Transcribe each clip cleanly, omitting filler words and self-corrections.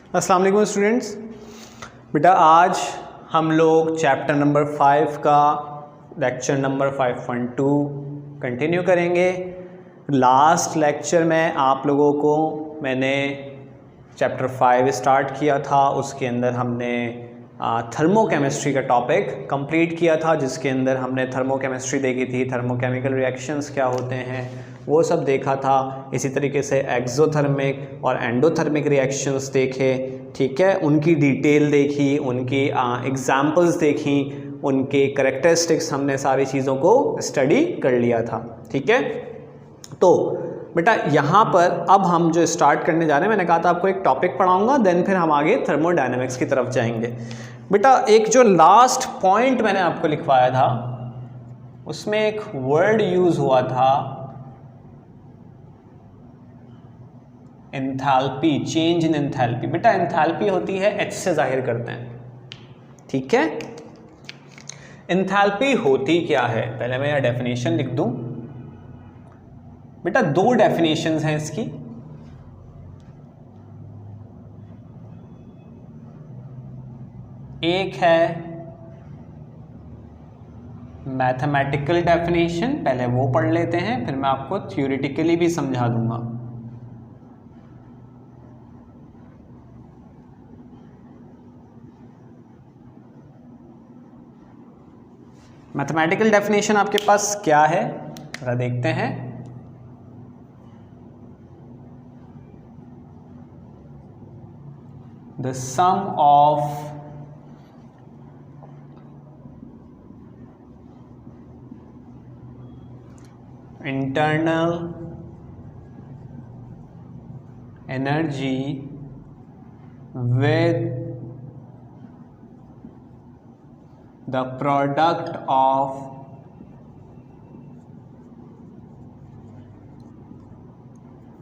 अस्सलाम वालेकुम स्टूडेंट्स। बेटा आज हम लोग चैप्टर नंबर 5 का लेक्चर नंबर 5.2 कंटिन्यू करेंगे। लास्ट लेक्चर में आप लोगों को मैंने चैप्टर 5 स्टार्ट किया था, उसके अंदर हमने थर्मोकेमिस्ट्री का टॉपिक कंप्लीट किया था, जिसके अंदर हमने थर्मोकेमिस्ट्री देखी थी, थर्मोकेमिकल रिएक्शंस क्या होते हैं वो सब देखा था। इसी तरीके से एक्सोथर्मिक और एंडोथर्मिक रिएक्शंस देखे, ठीक है, उनकी डिटेल देखी, उनकी एग्जांपल्स देखी, उनके करेक्टरिस्टिक्स, हमने सारी चीज़ों को स्टडी कर लिया था। ठीक है, तो बेटा यहाँ पर अब हम जो स्टार्ट करने जा रहे हैं, मैंने कहा था आपको एक टॉपिक पढ़ाऊंगा, देन फिर हम आगे थर्मोडायनेमिक्स की तरफ जाएंगे। बेटा एक जो लास्ट पॉइंट मैंने आपको लिखवाया था उसमें एक वर्ड यूज हुआ था एंथैल्पी, चेंज इन एंथैल्पी। बेटा एंथैल्पी होती है एच से जाहिर करते हैं, ठीक है। एंथैल्पी होती क्या है, पहले मैं यह डेफिनेशन लिख दूं। बेटा दो डेफिनेशंस हैं इसकी। एक है मैथमेटिकल डेफिनेशन, पहले वो पढ़ लेते हैं, फिर मैं आपको थ्योरेटिकली भी समझा दूंगा। मैथमेटिकल डेफिनेशन आपके पास क्या है जरा देखते हैं। The sum of internal energy with the product of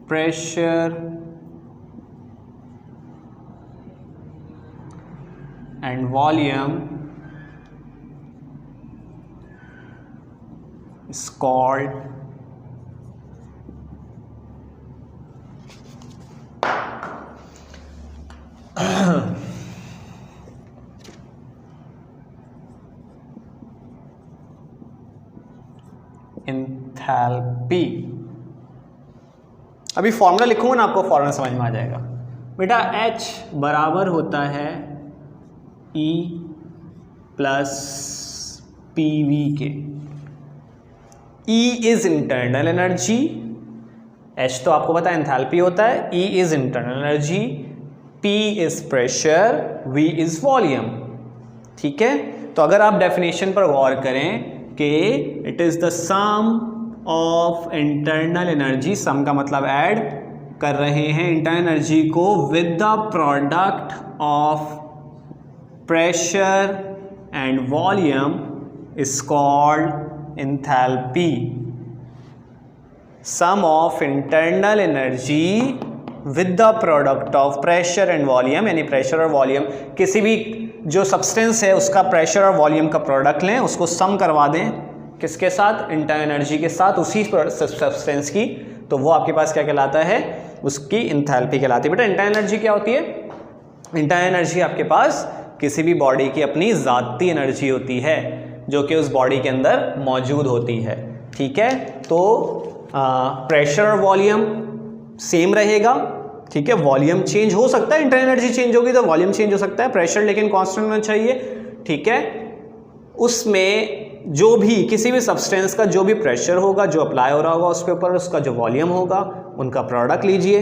pressure and volume is called enthalpy. अभी फॉर्मूला लिखूंगा ना, आपको फॉर्मूला समझ में आ जाएगा। बेटा H बराबर होता है E प्लस PV के। E is internal energy, H तो आपको पता है एंथैल्पी होता है, E is internal energy, P is pressure, V is volume. ठीक है, तो अगर आप डेफिनेशन पर गौर करें कि it is the sum of internal energy, sum का मतलब ऐड कर रहे हैं इंटरनल एनर्जी को with the product of pressure and volume is called enthalpy. Sum of internal energy with the product of pressure and volume, यानी pressure और volume, किसी भी जो सब्सटेंस है उसका प्रेशर और वॉल्यूम का प्रोडक्ट लें, उसको सम करवा दें किसके साथ, इंटरनल एनर्जी के साथ उसी सब्सटेंस की, तो वो आपके पास क्या कहलाता है, उसकी एंथैल्पी कहलाती है। बेटा इंटरनल एनर्जी क्या होती है? इंटरनल एनर्जी आपके पास किसी भी बॉडी की अपनी ज़ाती एनर्जी होती है जो कि उस बॉडी के अंदर मौजूद होती है। ठीक है, तो प्रेशर और वॉल्यूम सेम रहेगा, ठीक है, वॉल्यूम चेंज हो सकता है, इंटरनल एनर्जी चेंज होगी तो वॉल्यूम चेंज हो सकता है, प्रेशर लेकिन कांस्टेंट होना चाहिए। ठीक है, उसमें जो भी किसी भी सब्सटेंस का जो भी प्रेशर होगा, जो अप्लाई हो रहा होगा उसके ऊपर, उसका जो वॉल्यूम होगा, उनका प्रोडक्ट लीजिए,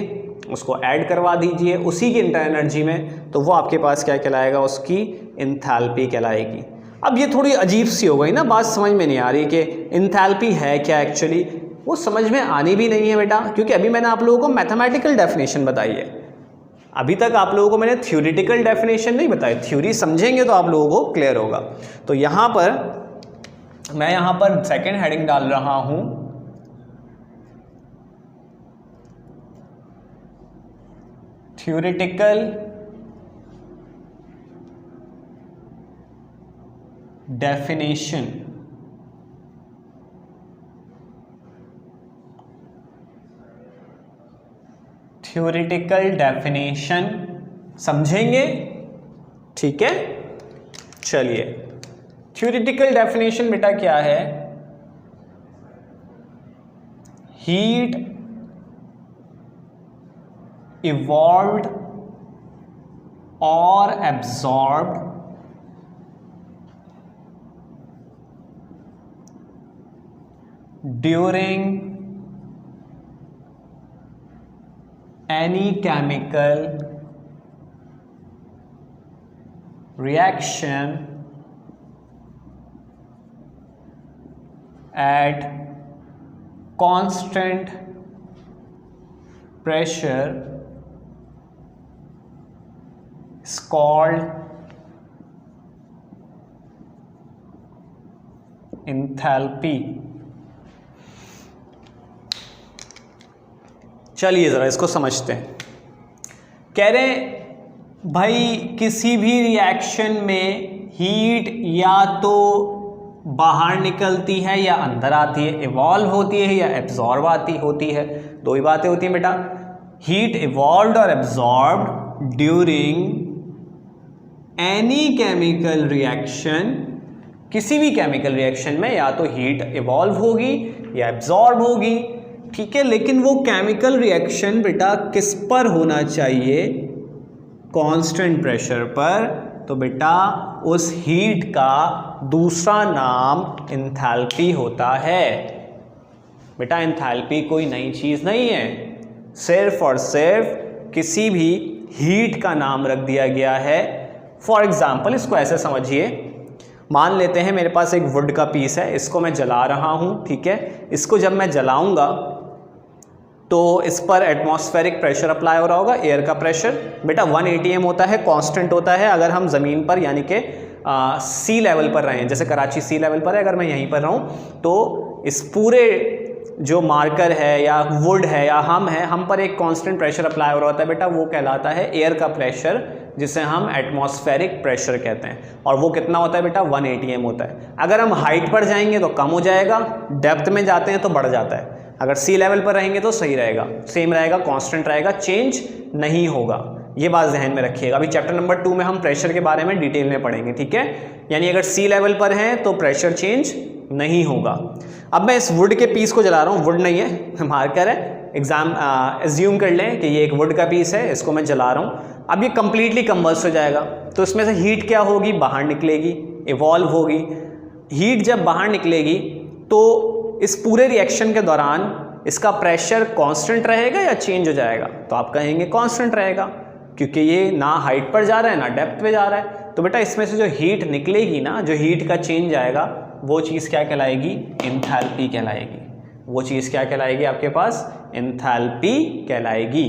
उसको ऐड करवा दीजिए उसी की इंटरनल एनर्जी में, तो वो आपके पास क्या कहलाएगा, उसकी एंथैल्पी कहलाएगी। अब ये थोड़ी अजीब सी हो गई ना, बात समझ में नहीं आ रही कि एंथैल्पी है क्या एक्चुअली, वो समझ में आनी भी नहीं है बेटा, क्योंकि अभी मैंने आप लोगों को मैथमेटिकल डेफिनेशन बताई है, अभी तक आप लोगों को मैंने थ्योरेटिकल डेफिनेशन नहीं बताई। थ्योरी समझेंगे तो आप लोगों को क्लियर होगा। तो यहाँ पर मैं यहाँ पर सेकेंड हेडिंग डाल रहा हूँ थ्योरेटिकल डेफिनेशन। theoretical definition समझेंगे, ठीक है। चलिए, थ्योरेटिकल डेफिनेशन बेटा क्या है? हीट इवॉल्व्ड और absorbed during any chemical reaction at constant pressure is called enthalpy। चलिए ज़रा इसको समझते हैं। कह रहे भाई किसी भी रिएक्शन में हीट या तो बाहर निकलती है या अंदर आती है, इवॉल्व होती है या एब्जॉर्ब होती है। दो ही बातें होती हैं बेटा, हीट इवॉल्व्ड और absorbed during any chemical reaction. किसी भी केमिकल रिएक्शन में या तो हीट इवॉल्व होगी या एब्जॉर्ब होगी, ठीक है। लेकिन वो केमिकल रिएक्शन बेटा किस पर होना चाहिए? कांस्टेंट प्रेशर पर। तो बेटा उस हीट का दूसरा नाम एंथैल्पी होता है। बेटा एंथैल्पी कोई नई चीज़ नहीं है, सिर्फ और सिर्फ किसी भी हीट का नाम रख दिया गया है। फॉर एग्जाम्पल इसको ऐसे समझिए, मान लेते हैं मेरे पास एक वुड का पीस है, इसको मैं जला रहा हूँ, ठीक है। इसको जब मैं जलाऊंगा तो इस पर एटमॉस्फेरिक प्रेशर अप्लाई हो रहा होगा, एयर का प्रेशर बेटा 1 atm होता है, कांस्टेंट होता है। अगर हम ज़मीन पर यानी कि सी लेवल पर रहें, जैसे कराची सी लेवल पर है, अगर मैं यहीं पर रहूँ तो इस पूरे जो मार्कर है या वुड है या हम पर एक कांस्टेंट प्रेशर अप्लाई हो रहा होता है बेटा, वो कहलाता है एयर का प्रेशर, जिसे हम एटमॉस्फेरिक प्रेशर कहते हैं। और वो कितना होता है बेटा? 1 atm होता है। अगर हम हाइट पर जाएंगे तो कम हो जाएगा, डेप्थ में जाते हैं तो बढ़ जाता है। अगर सी लेवल पर रहेंगे तो सही रहेगा, सेम रहेगा, कांस्टेंट रहेगा, चेंज नहीं होगा। ये बात जहन में रखिएगा। अभी चैप्टर नंबर 2 में हम प्रेशर के बारे में डिटेल में पढ़ेंगे, ठीक है। यानी अगर सी लेवल पर हैं तो प्रेशर चेंज नहीं होगा। अब मैं इस वुड के पीस को जला रहा हूँ, वुड नहीं है, मार्कर है। एज्यूम कर लें कि ये एक वुड का पीस है, इसको मैं जला रहा हूँ। अब ये कंप्लीटली कंबस्ट हो जाएगा, तो इसमें से हीट क्या होगी? बाहर निकलेगी, इवॉल्व होगी। हीट जब बाहर निकलेगी तो इस पूरे रिएक्शन के दौरान इसका प्रेशर कांस्टेंट रहेगा या चेंज हो जाएगा? तो आप कहेंगे कांस्टेंट रहेगा, क्योंकि ये ना हाइट पर जा रहा है ना डेप्थ पे जा रहा है। तो बेटा इसमें से जो हीट निकलेगी ना, जो हीट का चेंज आएगा, वो चीज़ क्या कहलाएगी? एंथैल्पी कहलाएगी। वो चीज़ क्या कहलाएगी आपके पास? एंथैल्पी कहलाएगी।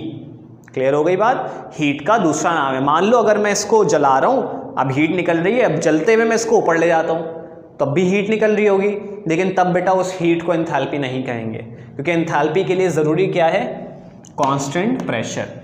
क्लियर हो गई बात? हीट का दूसरा नाम है। मान लो अगर मैं इसको जला रहा हूँ, अब हीट निकल रही है, अब जलते हुए मैं इसको ऊपर ले जाता हूँ, तब भी हीट निकल रही होगी, लेकिन तब बेटा उस हीट को एंथैल्पी नहीं कहेंगे, क्योंकि एंथैल्पी के लिए ज़रूरी क्या है? Constant pressure.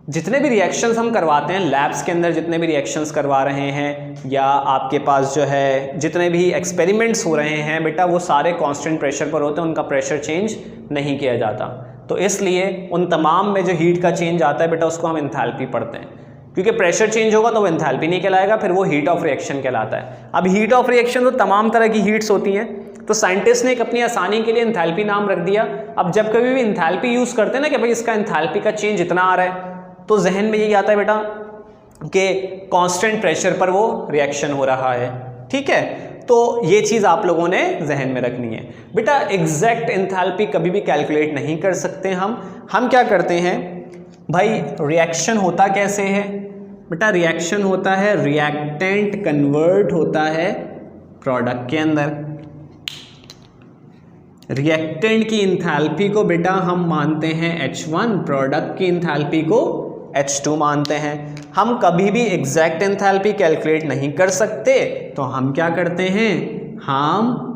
जितने भी रिएक्शंस हम करवाते हैं लैब्स के अंदर, जितने भी रिएक्शंस करवा रहे हैं या आपके पास जो है जितने भी एक्सपेरिमेंट्स हो रहे हैं बेटा, वो सारे कांस्टेंट प्रेशर पर होते हैं, उनका प्रेशर चेंज नहीं किया जाता। तो इसलिए उन तमाम में जो हीट का चेंज आता है बेटा, उसको हम एंथैल्पी पढ़ते हैं, क्योंकि प्रेशर चेंज होगा तो वो एंथैल्पी नहीं कहलाएगा, फिर वो हीट ऑफ रिएक्शन कहलाता है। अब हीट ऑफ रिएक्शन तो तमाम तरह की हीट्स होती हैं, तो साइंटिस्ट ने एक अपनी आसानी के लिए एंथैल्पी नाम रख दिया। अब जब कभी भी एंथैल्पी यूज़ करते हैं ना कि भाई इसका एंथैल्पी का चेंज इतना आ रहा है, तो जहन में यही आता है बेटा कि कांस्टेंट प्रेशर पर वो रिएक्शन हो रहा है, ठीक है। तो ये चीज़ आप लोगों ने जहन में रखनी है बेटा। एग्जैक्ट एंथैल्पी कभी भी कैलकुलेट नहीं कर सकते हम क्या करते हैं भाई, रिएक्शन होता कैसे है बेटा? रिएक्शन होता है, रिएक्टेंट कन्वर्ट होता है प्रोडक्ट के अंदर। रिएक्टेंट की एंथैल्पी को बेटा हम मानते हैं H1, प्रोडक्ट की एंथैल्पी को H2 मानते हैं। हम कभी भी एग्जैक्ट एंथैल्पी कैलकुलेट नहीं कर सकते, तो हम क्या करते हैं? हम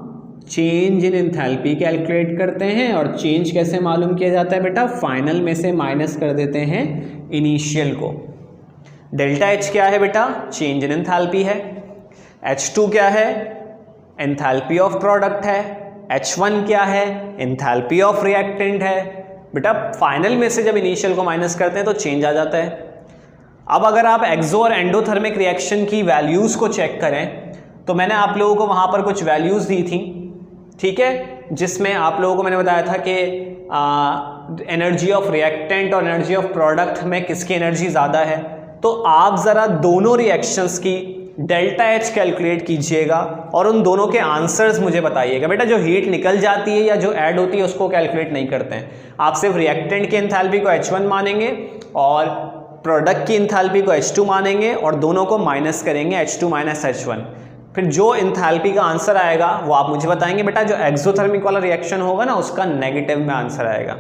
चेंज इन एंथैल्पी कैलकुलेट करते हैं। और चेंज कैसे मालूम किया जाता है बेटा? फाइनल में से माइनस कर देते हैं इनिशियल को। डेल्टा H क्या है बेटा? चेंज इन एंथैल्पी है। H2 क्या है? एंथैल्पी ऑफ प्रोडक्ट है। H1 क्या है? एंथैल्पी ऑफ रिएक्टेंट है। बेटा फाइनल में से जब इनिशियल को माइनस करते हैं तो चेंज आ जाता है। अब अगर आप एक्सो और एंडोथर्मिक रिएक्शन की वैल्यूज़ को चेक करें तो मैंने आप लोगों को वहाँ पर कुछ वैल्यूज़ दी थी, ठीक है, जिसमें आप लोगों को मैंने बताया था कि एनर्जी ऑफ रिएक्टेंट और एनर्जी ऑफ प्रोडक्ट में किसकी एनर्जी ज़्यादा है। तो आप ज़रा दोनों रिएक्शंस की डेल्टा एच कैलकुलेट कीजिएगा और उन दोनों के आंसर्स मुझे बताइएगा। बेटा जो हीट निकल जाती है या जो ऐड होती है उसको कैलकुलेट नहीं करते हैं, आप सिर्फ रिएक्टेंट की एंथैल्पी को H1 मानेंगे और प्रोडक्ट की एंथैल्पी को H2 मानेंगे और दोनों को माइनस करेंगे H2 माइनस H1। फिर जो एंथैल्पी का आंसर आएगा वो आप मुझे बताएंगे। बेटा जो एक्सोथर्मिक वाला रिएक्शन होगा ना उसका नेगेटिव में आंसर आएगा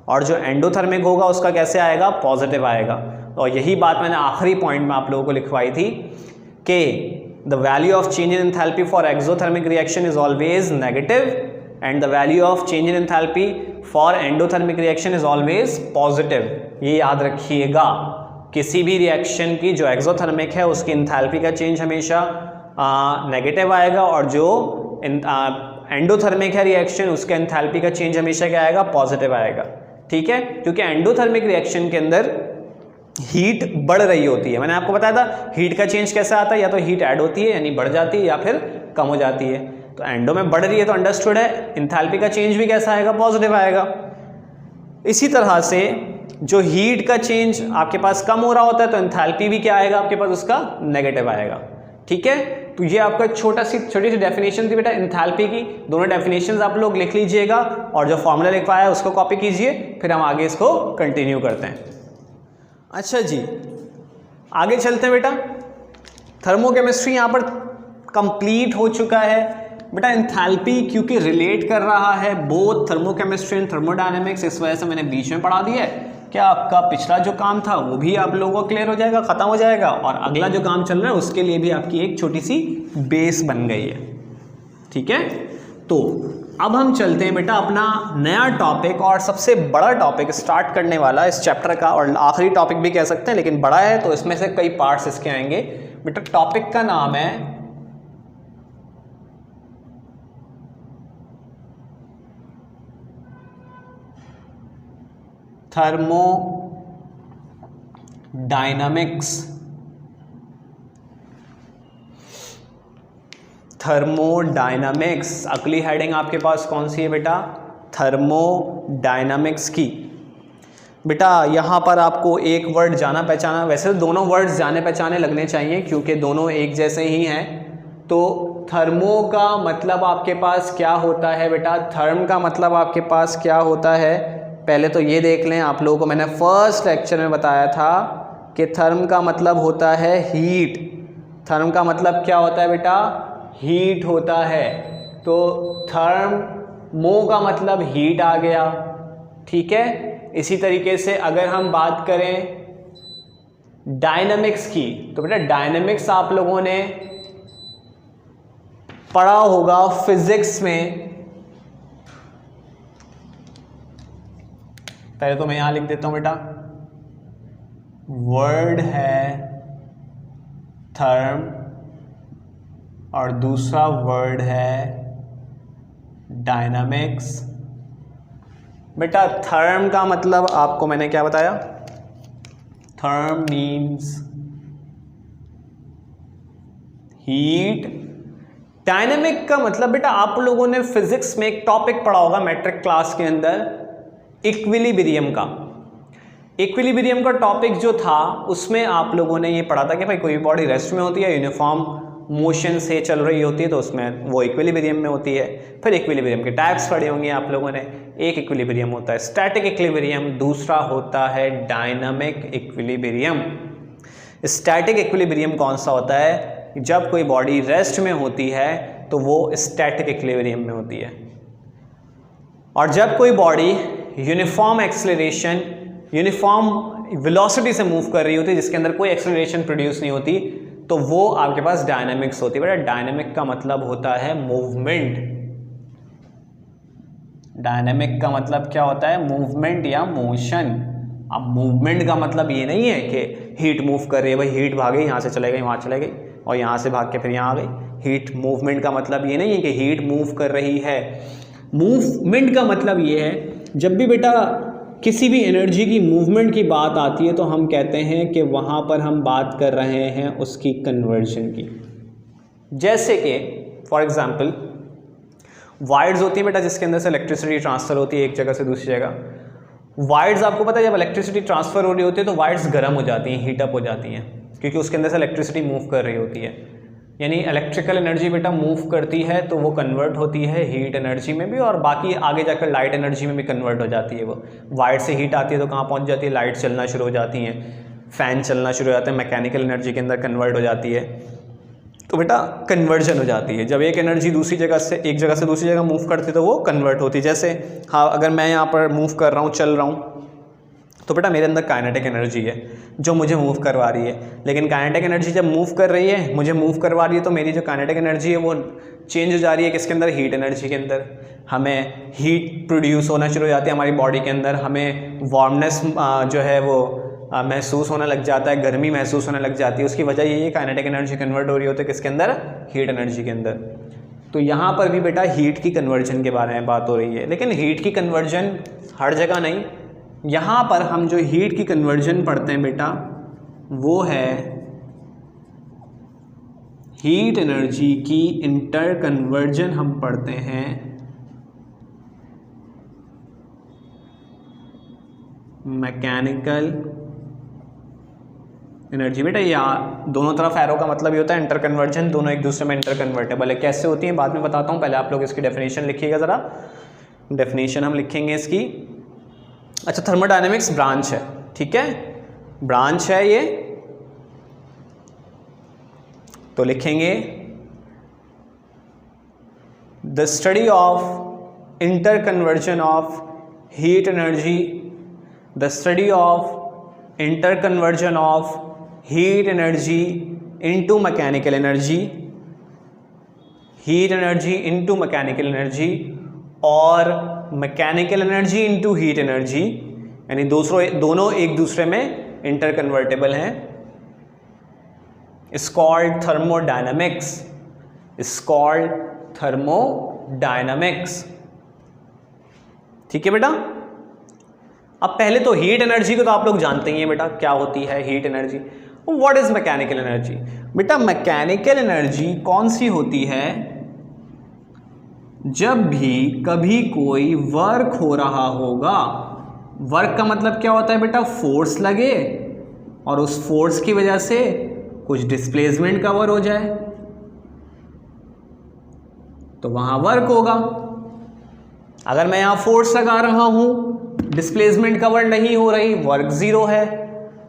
और जो एंडोथर्मिक होगा उसका कैसे आएगा, पॉजिटिव आएगा। और यही बात मैंने आखिरी पॉइंट में आप लोगों को लिखवाई थी कि the value of change in enthalpy for exothermic reaction is always negative and the value of change in enthalpy for endothermic reaction is always positive. ये याद रखिएगा, किसी भी रिएक्शन की जो एक्सोथर्मिक है उसकी एंथैल्पी का चेंज हमेशा नेगेटिव आएगा और जो एंडोथर्मिक है रिएक्शन उसके एंथैल्पी का चेंज हमेशा क्या आएगा, पॉजिटिव आएगा, ठीक है। क्योंकि एंडोथर्मिक रिएक्शन के अंदर हीट बढ़ रही होती है। मैंने आपको बताया था हीट का चेंज कैसे आता है, या तो हीट ऐड होती है यानी बढ़ जाती है या फिर कम हो जाती है। तो एंडो में बढ़ रही है तो अंडरस्टूड है, एंथैल्पी का चेंज भी कैसा आएगा, पॉजिटिव आएगा। इसी तरह से जो हीट का चेंज आपके पास कम हो रहा होता है तो एंथैल्पी भी क्या आएगा आपके पास, उसका नेगेटिव आएगा, ठीक है। तो ये आपका छोटी सी डेफिनेशन थी बेटा एंथैल्पी की। दोनों डेफिनेशंस आप लोग लिख लीजिएगा और जो फॉर्मूला लिखवाया है उसको कॉपी कीजिए, फिर हम आगे इसको कंटिन्यू करते हैं। अच्छा जी, आगे चलते हैं बेटा। थर्मोकेमिस्ट्री यहाँ पर कंप्लीट हो चुका है बेटा। एंथैल्पी क्योंकि रिलेट कर रहा है बोथ थर्मोकेमिस्ट्री एंड थर्मोडायनेमिक्स, इस वजह से मैंने बीच में पढ़ा दिया है। क्या आपका पिछला जो काम था वो भी आप लोगों को क्लियर हो जाएगा, ख़त्म हो जाएगा, और अगला जो काम चल रहा है उसके लिए भी आपकी एक छोटी सी बेस बन गई है, ठीक है। तो अब हम चलते हैं बेटा अपना नया टॉपिक और सबसे बड़ा टॉपिक स्टार्ट करने वाला इस चैप्टर का, और आखिरी टॉपिक भी कह सकते हैं लेकिन बड़ा है तो इसमें से कई पार्ट्स इसके आएंगे बेटा। टॉपिक का नाम है थर्मोडायनामिक्स। थर्मोडायनामिक्स अगली हेडिंग आपके पास कौन सी है बेटा, थर्मोडायनामिक्स की। बेटा यहाँ पर आपको एक वर्ड जाना पहचाना, वैसे तो दोनों वर्ड्स जाने पहचाने लगने चाहिए क्योंकि दोनों एक जैसे ही हैं। तो थर्मो का मतलब आपके पास क्या होता है बेटा, थर्म का मतलब आपके पास क्या होता है, पहले तो ये देख लें। आप लोगों को मैंने फर्स्ट लेक्चर में बताया था कि थर्म का मतलब होता है हीट। थर्म का मतलब क्या होता है बेटा, हीट होता है। तो थर्मो का मतलब हीट आ गया, ठीक है। इसी तरीके से अगर हम बात करें डायनामिक्स की, तो बेटा डायनामिक्स आप लोगों ने पढ़ा होगा फिजिक्स में। पहले तो मैं यहां लिख देता हूं बेटा, वर्ड है थर्म और दूसरा वर्ड है डायनामिक्स। बेटा थर्म का मतलब आपको मैंने क्या बताया, थर्म मीन्स हीट। डायनामिक का मतलब बेटा आप लोगों ने फिजिक्स में एक टॉपिक पढ़ा होगा मैट्रिक क्लास के अंदर, इक्विलिब्रियम का। इक्विलिब्रियम का टॉपिक जो था उसमें आप लोगों ने ये पढ़ा था कि भाई कोई बॉडी रेस्ट में होती है, यूनिफॉर्म मोशन से चल रही होती है तो उसमें वो इक्विलिब्रियम में होती है। फिर इक्विलिब्रियम के टाइप्स पढ़े होंगे आप लोगों ने। एक इक्विलिब्रियम होता है स्टैटिक इक्विलिब्रियम, दूसरा होता है डायनामिक इक्विलिब्रियम। स्टैटिक इक्विलिब्रियम कौन सा होता है, जब कोई बॉडी रेस्ट में होती है तो वो स्टैटिक इक्विलिब्रियम में होती है। और जब कोई body uniform acceleration, uniform velocity से मूव कर रही होती है, जिसके अंदर कोई एक्सेलरेशन प्रोड्यूस नहीं होती, तो वो आपके पास डायनामिक्स होती है। बेटा डायनामिक का मतलब होता है मूवमेंट। डायनामिक का मतलब क्या होता है, मूवमेंट या मोशन। अब मूवमेंट का मतलब ये नहीं है कि हीट मूव कर रही है, भाई हीट भागी यहाँ से चले गई वहाँ चले गई और यहाँ से भाग के फिर यहाँ आ गई। हीट मूवमेंट का मतलब ये नहीं है कि हीट मूव कर रही है। मूवमेंट का मतलब ये है जब भी बेटा किसी भी एनर्जी की मूवमेंट की बात आती है तो हम कहते हैं कि वहाँ पर हम बात कर रहे हैं उसकी कन्वर्जन की। जैसे कि फॉर एग्जांपल वायर्स होती है बेटा, जिसके अंदर से इलेक्ट्रिसिटी ट्रांसफ़र होती है एक जगह से दूसरी जगह। वायर्स आपको पता है जब इलेक्ट्रिसिटी ट्रांसफ़र हो रही होती है तो वायर्स गर्म हो जाती हैं, हीटअप हो जाती हैं, क्योंकि उसके अंदर से इलेक्ट्रिसिटी मूव कर रही होती है। यानी इलेक्ट्रिकल एनर्जी बेटा मूव करती है तो वो कन्वर्ट होती है हीट एनर्जी में भी, और बाकी आगे जाकर लाइट एनर्जी में भी कन्वर्ट हो जाती है। वो वायर से हीट आती है तो कहाँ पहुँच जाती है, लाइट चलना शुरू हो जाती हैं, फ़ैन चलना शुरू हो जाते हैं, मैकेनिकल एनर्जी के अंदर कन्वर्ट हो जाती है। तो बेटा कन्वर्जन हो जाती है। जब एक एनर्जी दूसरी जगह से एक जगह से दूसरी जगह मूव करती है तो वो कन्वर्ट होती है। जैसे हाँ, अगर मैं यहाँ पर मूव कर रहा हूँ, चल रहा हूँ, तो बेटा मेरे अंदर काइनेटिक एनर्जी है जो मुझे मूव करवा रही है। लेकिन काइनेटिक एनर्जी जब मूव कर रही है, मुझे मूव करवा रही है, तो मेरी जो काइनेटिक एनर्जी है वो चेंज हो जा रही है किसके अंदर, हीट एनर्जी के अंदर। हमें हीट प्रोड्यूस होना शुरू हो जाती है हमारी बॉडी के अंदर, हमें वार्मनेस जो है वो महसूस होने लग जाता है, गर्मी महसूस होने लग जाती है। उसकी वजह यही है काइनेटिक एनर्जी कन्वर्ट हो रही होती है किसके अंदर, हीट एनर्जी के अंदर। तो यहाँ पर भी बेटा हीट की कन्वर्जन के बारे में बात हो रही है, लेकिन हीट की कन्वर्जन हर जगह नहीं। यहाँ पर हम जो हीट की कन्वर्जन पढ़ते हैं बेटा वो है हीट एनर्जी की इंटर कन्वर्जन हम पढ़ते हैं मैकेनिकल एनर्जी। बेटा ये दोनों तरफ एरो का मतलब ये होता है इंटर कन्वर्जन, दोनों एक दूसरे में इंटर कन्वर्टेबल है। कैसे होती है बाद में बताता हूँ, पहले आप लोग इसकी डेफिनेशन लिखिएगा ज़रा। डेफिनेशन हम लिखेंगे इसकी। अच्छा, थर्मोडायनेमिक्स ब्रांच है, ठीक है, ब्रांच है ये, तो लिखेंगे the study of inter conversion of heat energy, the study of inter conversion of heat energy into mechanical energy, heat energy into mechanical energy, और mechanical energy into heat energy, यानी दोनों एक दूसरे में इंटर कन्वर्टेबल हैं। Is called thermodynamics, is called thermodynamics. ठीक है बेटा। अब पहले तो हीट एनर्जी को तो आप लोग जानते ही हैं बेटा, क्या होती है heat energy. What is mechanical energy? बेटा मैकेनिकल एनर्जी कौन सी होती है, जब भी कभी कोई वर्क हो रहा होगा। वर्क का मतलब क्या होता है बेटा, फोर्स लगे और उस फोर्स की वजह से कुछ डिस्प्लेसमेंट कवर हो जाए तो वहां वर्क होगा। अगर मैं यहां फोर्स लगा रहा हूं, डिस्प्लेसमेंट कवर नहीं हो रही, वर्क जीरो है।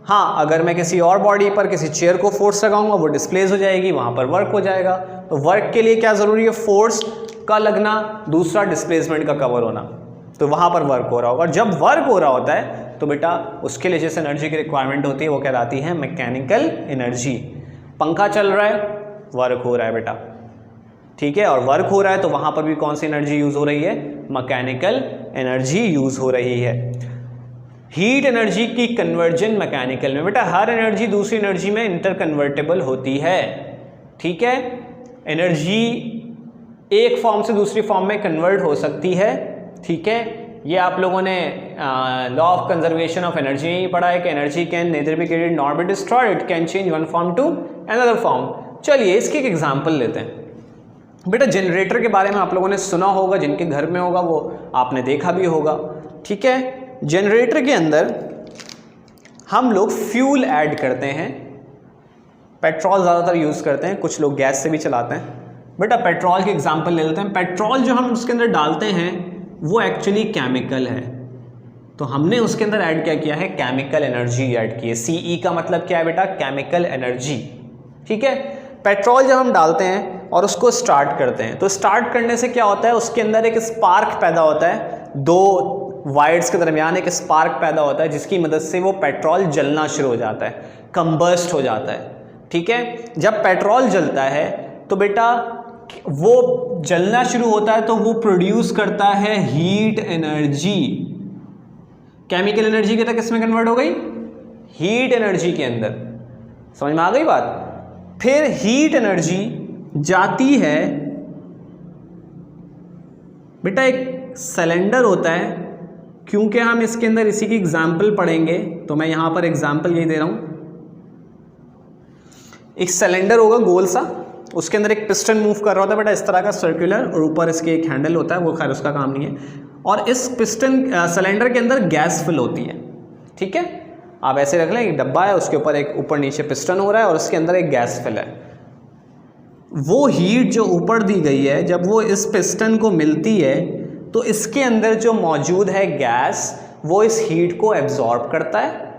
हाँ, अगर मैं किसी और बॉडी पर, किसी चेयर को फोर्स लगाऊंगा, वो डिस्प्लेस हो जाएगी, वहां पर वर्क हो जाएगा। तो वर्क के लिए क्या जरूरी है, फोर्स का लगना, दूसरा डिस्प्लेसमेंट का कवर होना, तो वहां पर वर्क हो रहा होगा। और जब वर्क हो रहा होता है तो बेटा उसके लिए जिस एनर्जी की रिक्वायरमेंट होती है वो कहलाती है मैकेनिकल एनर्जी। पंखा चल रहा है, वर्क हो रहा है बेटा, ठीक है, और वर्क हो रहा है तो वहां पर भी कौन सी एनर्जी यूज हो रही है, मैकेनिकल एनर्जी यूज हो रही है। हीट एनर्जी की कन्वर्जन मैकेनिकल में बेटा हर एनर्जी दूसरी एनर्जी में इंटर कन्वर्टेबल होती है, ठीक है। एनर्जी एक फॉर्म से दूसरी फॉर्म में कन्वर्ट हो सकती है, ठीक है। ये आप लोगों ने law of conservation of energy में ही पढ़ा है कि energy can neither be created nor be destroyed, it can change one form to another form. चलिए इसकी एक एग्जांपल लेते हैं। बेटा जनरेटर के बारे में आप लोगों ने सुना होगा, जिनके घर में होगा वो आपने देखा भी होगा, ठीक है। जनरेटर के अंदर हम लोग फ्यूल ऐड करते हैं, पेट्रोल ज़्यादातर यूज़ करते हैं, कुछ लोग गैस से भी चलाते हैं। बेटा पेट्रोल की एग्जांपल ले लेते हैं। पेट्रोल जो हम उसके अंदर डालते हैं वो एक्चुअली केमिकल है, तो हमने उसके अंदर ऐड क्या किया है, केमिकल एनर्जी ऐड की है। सीई का मतलब क्या है बेटा, केमिकल एनर्जी, ठीक है। पेट्रोल जब हम डालते हैं और उसको स्टार्ट करते हैं तो स्टार्ट करने से क्या होता है, उसके अंदर एक स्पार्क पैदा होता है, दो वायर्स के दरमियान एक स्पार्क पैदा होता है जिसकी मदद से वो पेट्रोल जलना शुरू हो जाता है, कंबस्ट हो जाता है, ठीक है। जब पेट्रोल जलता है तो बेटा वो जलना शुरू होता है तो वो प्रोड्यूस करता है हीट एनर्जी। केमिकल एनर्जी के तक किसमें कन्वर्ट हो गई, हीट एनर्जी के अंदर। समझ में आ गई बात। फिर हीट एनर्जी जाती है बेटा, एक सिलेंडर होता है, क्योंकि हम इसके अंदर इसी की एग्जाम्पल पढ़ेंगे तो मैं यहाँ पर एग्जाम्पल यही दे रहा हूँ। एक सिलेंडर होगा गोल सा, उसके अंदर एक पिस्टन मूव कर रहा होता है बेटा इस तरह का सर्कुलर, और ऊपर इसके एक हैंडल होता है, वो खैर उसका काम नहीं है। और इस पिस्टन सिलेंडर के अंदर गैस फिल होती है, ठीक है। आप ऐसे रख लें, एक डब्बा है, उसके ऊपर एक ऊपर नीचे पिस्टन हो रहा है और उसके अंदर एक गैस फिल है। वो हीट जो ऊपर दी गई है जब वो इस पिस्टन को मिलती है तो इसके अंदर जो मौजूद है गैस, वो इस हीट को एब्जॉर्ब करता है।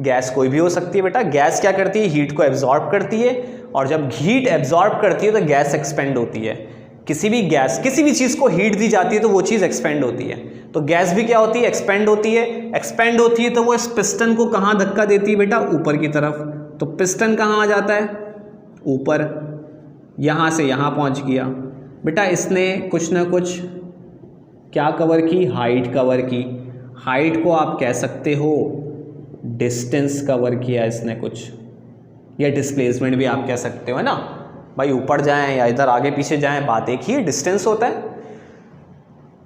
गैस कोई भी हो सकती है बेटा, गैस क्या करती है, हीट को एब्जॉर्ब करती है, और जब हीट एब्जॉर्ब करती है तो गैस एक्सपेंड होती है। किसी भी गैस, किसी भी चीज़ को हीट दी जाती है तो वो चीज़ एक्सपेंड होती है। तो गैस भी क्या होती है, एक्सपेंड होती है। एक्सपेंड होती है तो वो इस पिस्टन को कहाँ धक्का देती है बेटा, ऊपर की तरफ। तो पिस्टन कहाँ आ जाता है, ऊपर, यहाँ से यहाँ पहुँच गया बेटा। इसने कुछ ना कुछ क्या कवर की, हाइट कवर की। हाइट को आप कह सकते हो डिस्टेंस कवर किया इसने कुछ, या डिस्प्लेसमेंट भी आप कह सकते हो, है ना भाई। ऊपर जाएं या इधर आगे पीछे जाएं, बात एक ही है, डिस्टेंस होता है।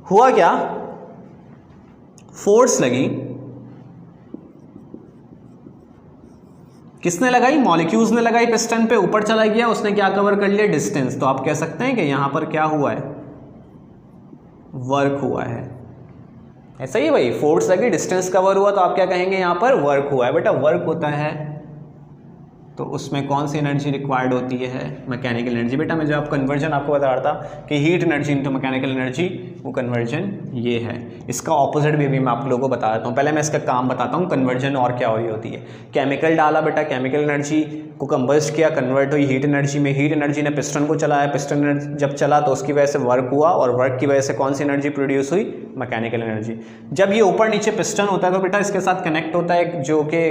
हुआ क्या, फोर्स लगी, किसने लगाई, मॉलिक्यूल्स ने लगाई पिस्टन पे, ऊपर चला गया, उसने क्या कवर कर लिया, डिस्टेंस। तो आप कह सकते हैं कि यहां पर क्या हुआ है, वर्क हुआ है। ऐसा ही भाई, फोर्स लगी, डिस्टेंस कवर हुआ, तो आप क्या कहेंगे, यहां पर वर्क हुआ है। बेटा वर्क होता है तो उसमें कौन सी एनर्जी रिक्वायर्ड होती है, मैकेनिकल एनर्जी। बेटा मैं जो आप कन्वर्जन आपको बता रहा था कि heat energy into mechanical energy, वो कन्वर्जन ये है। इसका ऑपोजिट भी मैं आप लोगों को बता देता हूँ। पहले मैं इसका काम बताता हूँ, कन्वर्जन और क्या हो रही होती है। केमिकल डाला बेटा, केमिकल एनर्जी को कंबस्ट किया, कन्वर्ट हुई हीट एनर्जी में। हीट एनर्जी ने पिस्टन को चलाया, पिस्टन जब चला तो उसकी वजह से वर्क हुआ, और वर्क की वजह से कौन सी एनर्जी प्रोड्यूस हुई, मैकेनिकल एनर्जी। जब ये ऊपर नीचे पिस्टन होता है तो बेटा इसके साथ कनेक्ट होता है जो कि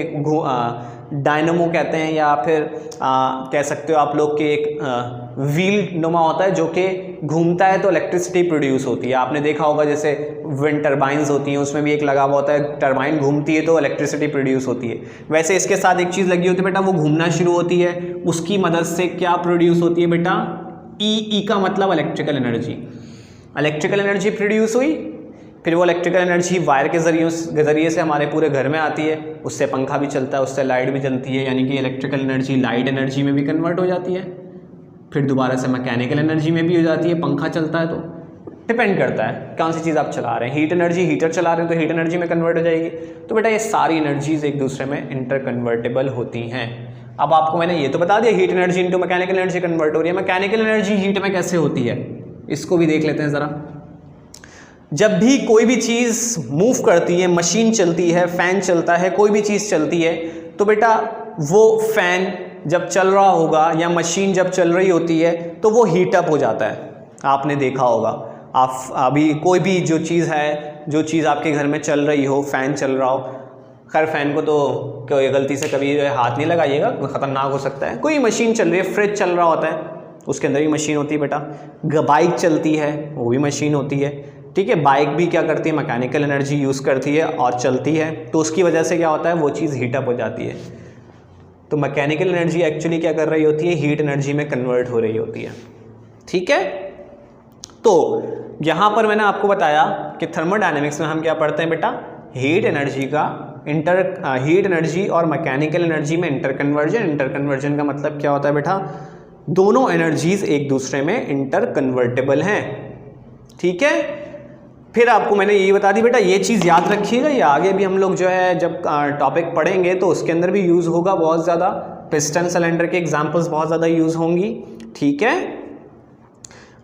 डायनमो कहते हैं, या फिर कह सकते हो आप लोग कि एक व्हील नुमा होता है जो कि घूमता है तो इलेक्ट्रिसिटी प्रोड्यूस होती है। आपने देखा होगा जैसे विंड टर्बाइंस होती हैं, उसमें भी एक लगा हुआ होता है, टर्बाइन घूमती है तो इलेक्ट्रिसिटी प्रोड्यूस होती है। वैसे इसके साथ एक चीज़ लगी होती है बेटा, वो घूमना शुरू होती है, उसकी मदद से क्या प्रोड्यूस होती है बेटा, ई का मतलब electrical energy. Electrical energy produce हुई, फिर वो इलेक्ट्रिकल एनर्जी वायर के ज़रिए से हमारे पूरे घर में आती है, उससे पंखा भी चलता है, उससे लाइट भी जलती है, यानी कि इलेक्ट्रिकल एनर्जी लाइट एनर्जी में भी कन्वर्ट हो जाती है। फिर दोबारा से मैकेनिकल एनर्जी में भी हो जाती है, पंखा चलता है। तो डिपेंड करता है कौन सी चीज़ आप चला रहे हैं। हीट एनर्जी, हीटर चला रहे हैं तो हीट एनर्जी में कन्वर्ट हो जाएगी। तो बेटा ये सारी एनर्जीज एक दूसरे में इंटर कन्वर्टेबल होती हैं। अब आपको मैंने ये तो बता दिया, heat energy into mechanical energy convert हो रही है। मैकेनिकल एनर्जी हीट में कैसे होती है, इसको भी देख लेते हैं ज़रा। जब भी कोई भी चीज़ मूव करती है, मशीन चलती है, फ़ैन चलता है, कोई भी चीज़ चलती है, तो बेटा वो फ़ैन जब चल रहा होगा या मशीन जब चल रही होती है तो वो हीटअप हो जाता है। आपने देखा होगा, आप अभी कोई भी जो चीज़ है, जो चीज़ आपके घर में चल रही हो, फ़ैन चल रहा हो, खैर फ़ैन को तो कोई गलती से कभी हाथ नहीं लगाइएगा, ख़तरनाक हो सकता है। कोई मशीन चल रही है, फ्रिज चल रहा होता है, उसके अंदर भी मशीन होती है बेटा। बाइक चलती है, वो भी मशीन होती है, ठीक है। बाइक भी क्या करती है, मैकेनिकल एनर्जी यूज़ करती है और चलती है, तो उसकी वजह से क्या होता है, वो चीज़ हीटअप हो जाती है। तो मैकेनिकल एनर्जी एक्चुअली क्या कर रही होती है, हीट एनर्जी में कन्वर्ट हो रही होती है, ठीक है। तो यहाँ पर मैंने आपको बताया कि थर्मोडायनेमिक्स में हम क्या पढ़ते हैं बेटा, हीट एनर्जी और मैकेनिकल एनर्जी में इंटर कन्वर्जन का मतलब क्या होता है बेटा, दोनों एनर्जीज एक दूसरे में इंटर कन्वर्टेबल हैं, ठीक है। फिर आपको मैंने ये बता दी बेटा, ये चीज़ याद रखिएगा, ये आगे भी हम लोग जो है जब टॉपिक पढ़ेंगे तो उसके अंदर भी यूज़ होगा बहुत ज़्यादा। पिस्टन सिलेंडर के एग्जांपल्स बहुत ज़्यादा यूज़ होंगी, ठीक है।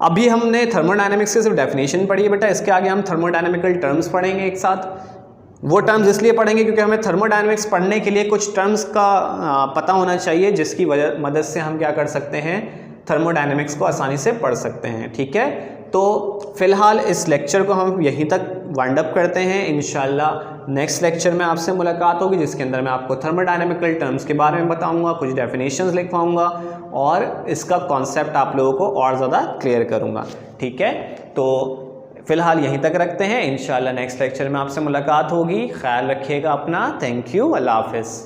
अभी हमने थर्मोडायनेमिक्स की सिर्फ डेफिनेशन पढ़ी है बेटा, इसके आगे हम थर्मोडायनेमिकल टर्म्स पढ़ेंगे एक साथ। वो टर्म्स इसलिए पढ़ेंगे क्योंकि हमें थर्मोडायनेमिक्स पढ़ने के लिए कुछ टर्म्स का पता होना चाहिए, जिसकी मदद से हम क्या कर सकते हैं, थर्मोडायनेमिक्स को आसानी से पढ़ सकते हैं, ठीक है। तो फिलहाल इस लेक्चर को हम यहीं तक वाइंड अप करते हैं। इंशाल्लाह नेक्स्ट लेक्चर में आपसे मुलाकात होगी, जिसके अंदर मैं आपको थर्मोडायनेमिकल टर्म्स के बारे में बताऊंगा, कुछ डेफिनेशंस लिखवाऊंगा और इसका कॉन्सेप्ट आप लोगों को और ज़्यादा क्लियर करूंगा, ठीक है। तो फिलहाल यहीं तक रखते हैं, इंशाल्लाह नेक्स्ट लेक्चर में आपसे मुलाकात होगी। ख्याल रखिएगा अपना, थैंक यू, अल्लाह हाफिज़।